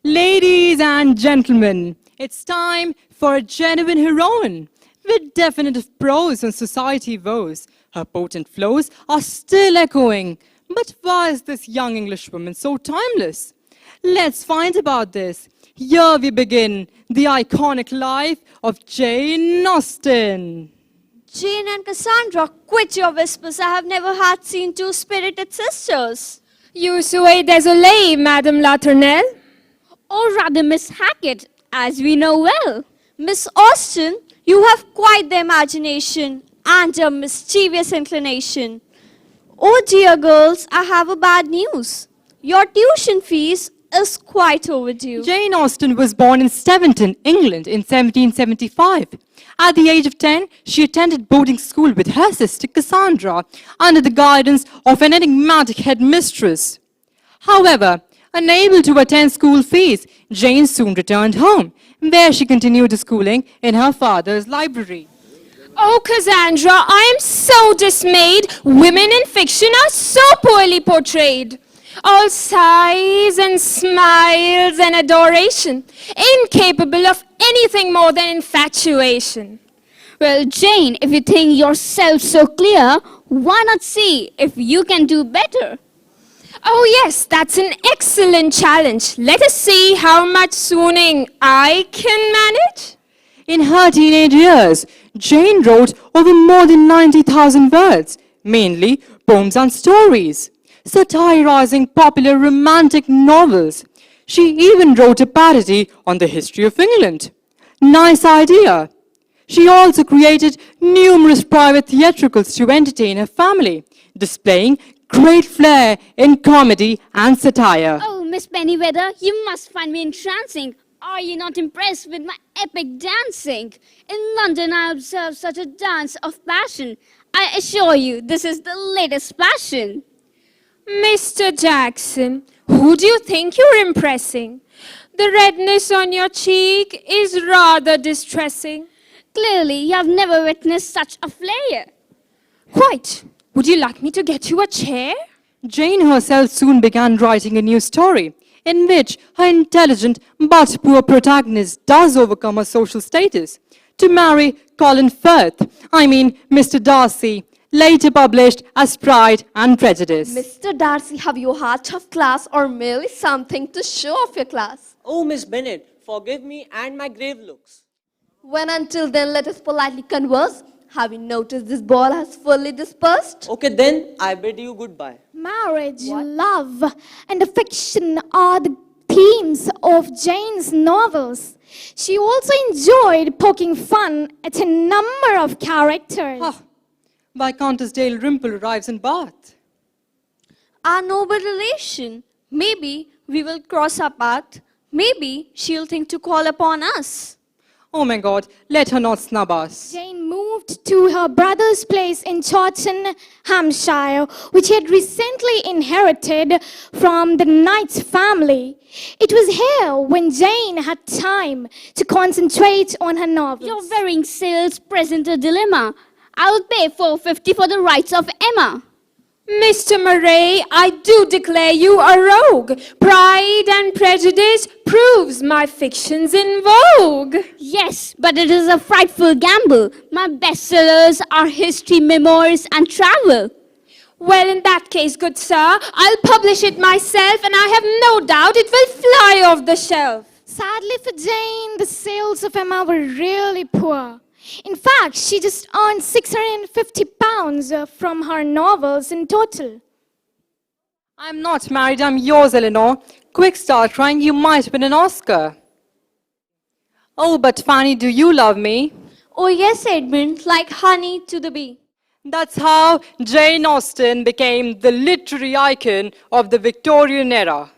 Ladies and gentlemen, it's time for a genuine heroine with definitive prose on society woes. Her potent flows are still echoing. But why is this young Englishwoman so timeless? Let's find about this. Here we begin the iconic life of Jane Austen. Jane and Cassandra, quit your whispers. I have never had seen two spirited sisters. You soyez désolée, Madame Latournelle. Or rather, Miss Hackett, as we know well. Miss Austen, you have quite the imagination and a mischievous inclination. Oh dear girls, I have a bad news. Your tuition fees is quite overdue. Jane Austen was born in Steventon, England in 1775. At the age of 10, she attended boarding school with her sister Cassandra under the guidance of an enigmatic headmistress. However, unable to attend school fees, Jane soon returned home, where she continued schooling in her father's library. Oh, Cassandra, I am so dismayed. Women in fiction are so poorly portrayed. All sighs and smiles and adoration, incapable of anything more than infatuation. Well, Jane, if you think yourself so clear, why not see if you can do better? Oh yes, that's an excellent challenge. Let us see how much swooning I can manage. In her teenage years, Jane wrote over more than 90,000 words, mainly poems and stories, satirizing popular romantic novels. She even wrote a parody on the history of England. Nice idea. She also created numerous private theatricals to entertain her family, displaying great flair in comedy and satire. Oh, Miss Pennyweather, you must find me entrancing. Are you not impressed with my epic dancing? In London, I observed such a dance of passion. I assure you, this is the latest fashion. Mr. Jackson, who do you think you're impressing? The redness on your cheek is rather distressing. Clearly, you have never witnessed such a flair. Quite. Would you like me to get you a chair? Jane herself soon began writing a new story, in which her intelligent but poor protagonist does overcome her social status to marry Colin Firth, Mr. Darcy, later published as Pride and Prejudice. Mr. Darcy, have you had tough class or merely something to show off your class? Oh, Miss Bennet, forgive me and my grave looks. When until then, let us politely converse. Have you noticed this ball has fully dispersed? Okay, then I bid you goodbye. Marriage, love, and affection are the themes of Jane's novels. She also enjoyed poking fun at a number of characters. Viscountess Dalrymple arrives in Bath. Our noble relation. Maybe we will cross our path. Maybe she'll think to call upon us. Oh my God, let her not snub us. Jane moved to her brother's place in Chawton, Hampshire, which he had recently inherited from the Knight's family. It was here when Jane had time to concentrate on her novels. Your varying sales present a dilemma. I will pay $4.50 for the rights of Emma. Mr. Murray, I do declare you a rogue. Pride and Prejudice proves my fiction's in vogue. Yes, but it is a frightful gamble. My bestsellers are history, memoirs, and travel. Well, in that case, good sir, I'll publish it myself, and I have no doubt it will fly off the shelf. Sadly for Jane, the sales of Emma were really poor. In fact, she just earned £650 from her novels in total. I'm not married, I'm yours, Eleanor. Quick, start crying, you might win an Oscar. Oh, but Fanny, do you love me? Oh yes, Edmund, like honey to the bee. That's how Jane Austen became the literary icon of the Victorian era.